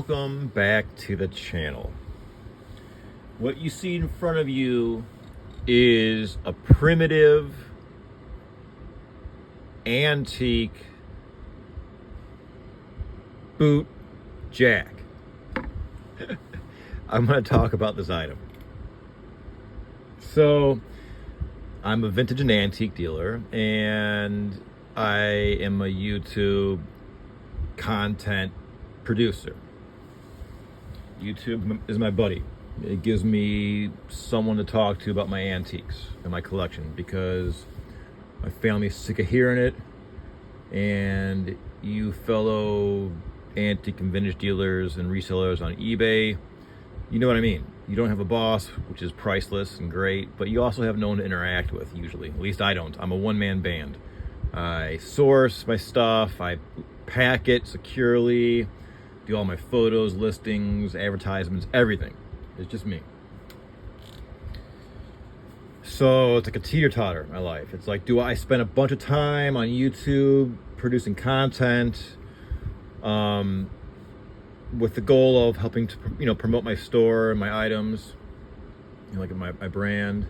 welcome back to the channel. What you see in front of you is a primitive, antique boot jack. I'm going to talk about this item. So, I'm a vintage and antique dealer, and I am a YouTube content producer. YouTube is my buddy. It gives me someone to talk to about my antiques and my collection, because my family's sick of hearing it, and you fellow antique and vintage dealers and resellers on eBay, you know what I mean. You don't have a boss, which is priceless and great, but you also have no one to interact with usually. At least I don't. I'm a one-man band. I source my stuff, I pack it securely, do all my photos, listings, advertisements, everything. It's just me. So it's like a teeter-totter in my life. It's like, do I spend a bunch of time on YouTube producing content with the goal of helping to, promote my store and my items, like my brand.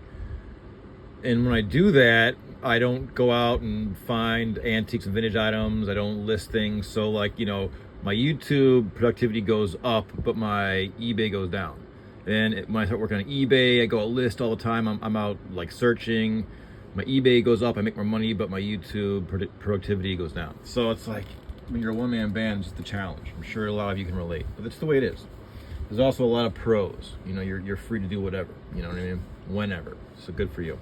And when I do that, I don't go out and find antiques and vintage items. I don't list things. So my YouTube productivity goes up, but my eBay goes down. And when I start working on eBay, I go out list all the time. I'm out searching. My eBay goes up, I make more money, but my YouTube productivity goes down. So it's like, when you're a one-man band, it's the challenge. I'm sure a lot of you can relate, but that's the way it is. There's also a lot of pros. You're free to do whatever. You know what I mean? Whenever. So good for you.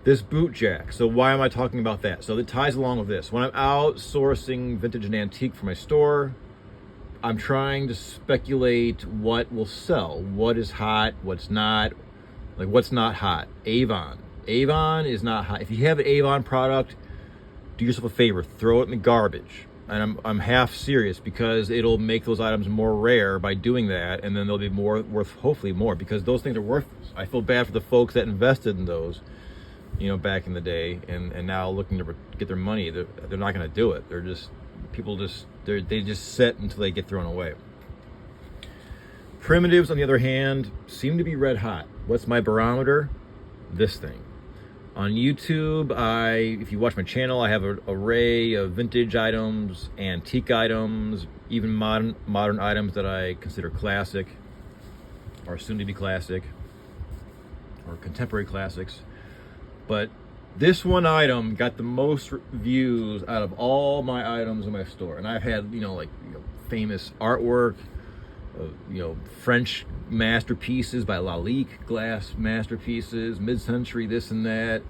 This boot jack. So why am I talking about that? So it ties along with this. When I'm out sourcing vintage and antique for my store, I'm trying to speculate what will sell, what is hot, what's not. Like, what's not hot? Avon. Avon is not hot. If you have an Avon product, do yourself a favor, throw it in the garbage. And I'm half serious, because it'll make those items more rare by doing that, and then they'll be more worth, hopefully more, because those things are worthless. I feel bad for the folks that invested in those, back in the day, and now looking to get their money. They're not going to do it. They're just, they just sit until they get thrown away. Primitives, on the other hand, seem to be red hot. What's my barometer? This thing. On YouTube, if you watch my channel, I have an array of vintage items, antique items, even modern items that I consider classic, or soon to be classic, or contemporary classics. But this one item got the most views out of all my items in my store. And I've had, famous artwork, French masterpieces by Lalique, glass masterpieces, mid-century this and that,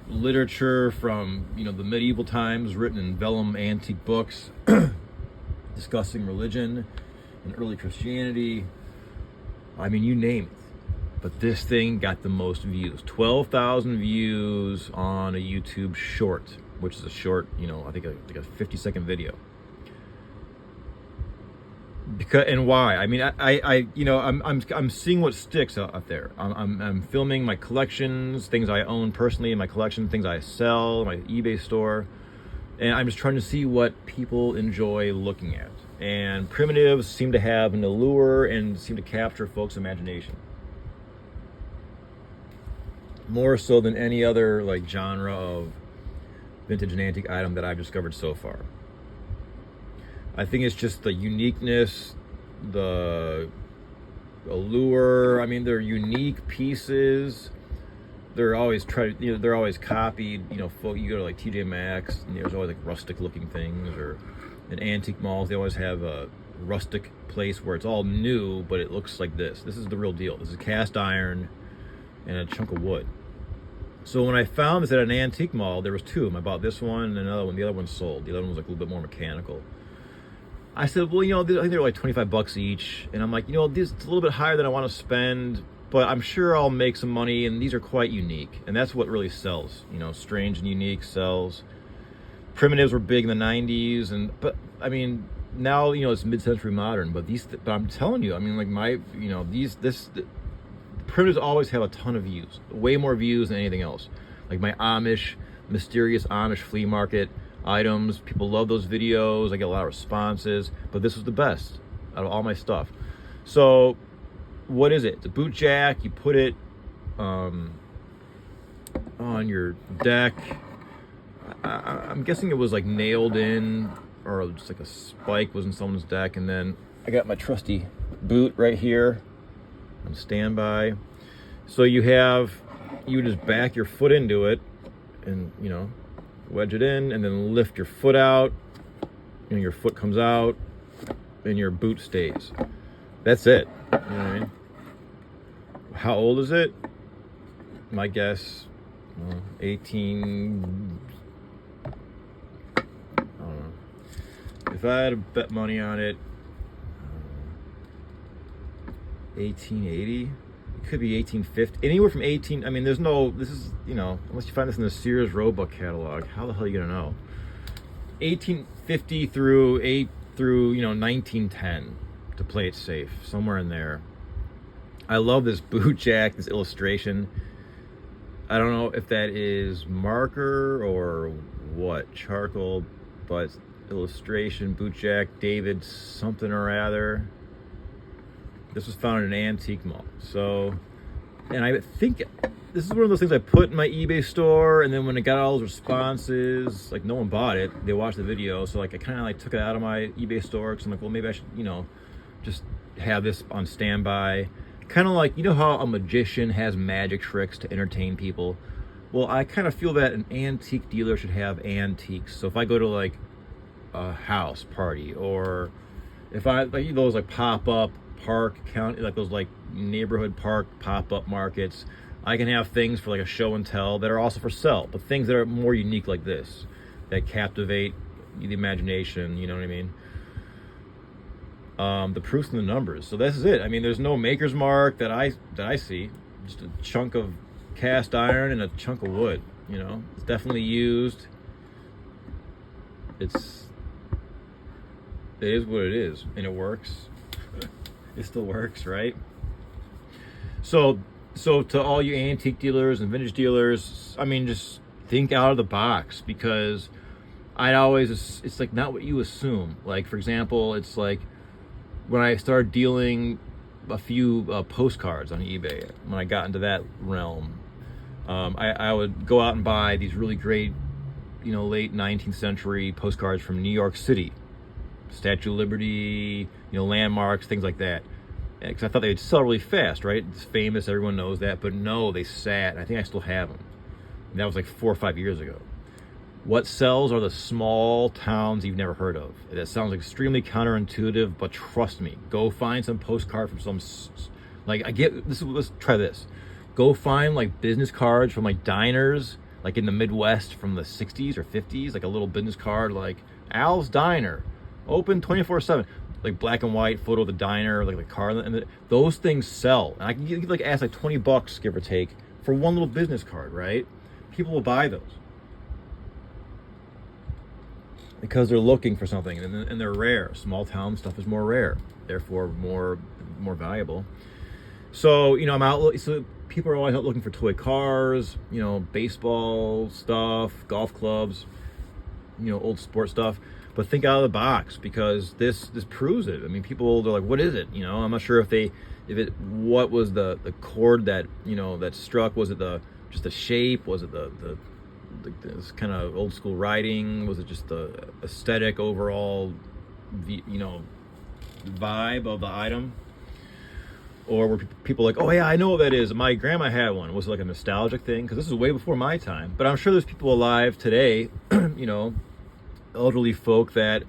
literature from, the medieval times written in vellum antique books discussing religion and early Christianity. I mean, you name it. But this thing got the most views. 12,000 views on a YouTube short, which is a short, I think a 50-second video. Because, and why? I mean, I'm seeing what sticks out there. I'm filming my collections, things I own personally in my collection, things I sell, my eBay store, and I'm just trying to see what people enjoy looking at. And primitives seem to have an allure and seem to capture folks' imagination more so than any other genre of vintage and antique item that I've discovered so far. I think it's just the uniqueness, the allure. I mean, they're unique pieces. They're always they're always copied. You go to TJ Maxx, and there's always rustic looking things, or in antique malls, they always have a rustic place where it's all new, but it looks like this. This is the real deal. This is cast iron and a chunk of wood. So when I found this at an antique mall, there was two of them. I bought this one and another one. The other one sold. The other one was a little bit more mechanical. I said, well, I think they're $25 each. And I'm like, this it's a little bit higher than I want to spend, but I'm sure I'll make some money, and these are quite unique. And that's what really sells. Strange and unique sells. Primitives were big in the 90s, but I mean, now, it's mid-century modern, but I'm telling you, I mean, primitives always have a ton of views, way more views than anything else. Like my mysterious Amish flea market, items. People love those videos. I get a lot of responses, but this was the best out of all my stuff. So what is it? It's a boot jack. You put it on your deck. I'm guessing it was like nailed in, or just like a spike was in someone's deck. And then I got my trusty boot right here on standby. So you just back your foot into it and, you know, wedge it in, and then lift your foot out, and your foot comes out, and your boot stays. That's it. You know what I mean? How old is it? My guess, 18. I don't know. If I had to bet money on it, 1880. It could be 1850. Anywhere from 18. I mean, this is, you know, unless you find this in the Sears Roebuck catalog, how the hell are you gonna know? 1850 through 1910 to play it safe, somewhere in there. I love this boot jack, this illustration. I don't know if that is marker or what, charcoal, but illustration, boot jack, David something or other. This was found in an antique mall. So, and I think this is one of those things I put in my eBay store, and then when it got all those responses, like no one bought it, they watched the video, so like I kind of like took it out of my eBay store, because I'm like, well, maybe I should, you know, just have this on standby. Kind of like, you know how a magician has magic tricks to entertain people? Well, I kind of feel that an antique dealer should have antiques. So if I go to like a house party, or if I like those like pop-up park county, like those like neighborhood park pop-up markets, I can have things for like a show and tell that are also for sale, but things that are more unique like this, that captivate the imagination, you know what I mean? The proof's in the numbers. So this is it. I mean, there's no maker's mark that I see. Just a chunk of cast iron and a chunk of wood, you know? It's definitely used. It is what it is, and it works. It still works, right? So to all you antique dealers and vintage dealers, I mean, just think out of the box, because it's like not what you assume. Like, for example, it's like when I started dealing a few postcards on eBay, when I got into that realm, I would go out and buy these really great, you know, late 19th century postcards from New York City, Statue of Liberty, you know, landmarks, things like that. Because I thought they would sell really fast, right? It's famous, everyone knows that. But no, they sat. I think I still have them. And that was like 4 or 5 years ago. What sells are the small towns you've never heard of. That sounds extremely counterintuitive, but trust me. Go find some postcard from some, like, let's try this. Go find like business cards from like diners, like in the Midwest from the 60s or 50s, like a little business card like Al's Diner, open 24/7. Like black and white photo of the diner, like the car, and those things sell. And you could like ask like $20, give or take, for one little business card, right? People will buy those because they're looking for something, and they're rare. Small town stuff is more rare, therefore more valuable. So, you know, I'm out. So people are always out looking for toy cars, you know, baseball stuff, golf clubs, you know, old sports stuff. But think out of the box, because this proves it. I mean, people, they're like, what is it? You know, I'm not sure what was the chord that, you know, that struck? Was it just the shape? Was it this kind of old school writing? Was it just the aesthetic overall, you know, vibe of the item? Or were people like, oh yeah, I know what that is. My grandma had one. Was it like a nostalgic thing? Because this is way before my time. But I'm sure there's people alive today, you know, elderly folk that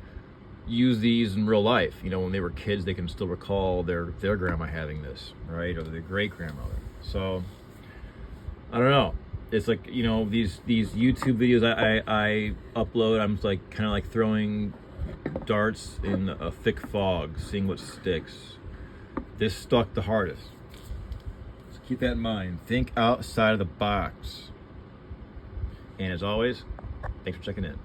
use these in real life. You know, when they were kids, they can still recall their grandma having this, right? Or their great grandmother. So I don't know. It's like, you know, these YouTube videos I upload, I'm like kind of like throwing darts in a thick fog, seeing what sticks. This stuck the hardest. So keep that in mind. Think outside of the box. And as always, thanks for checking in.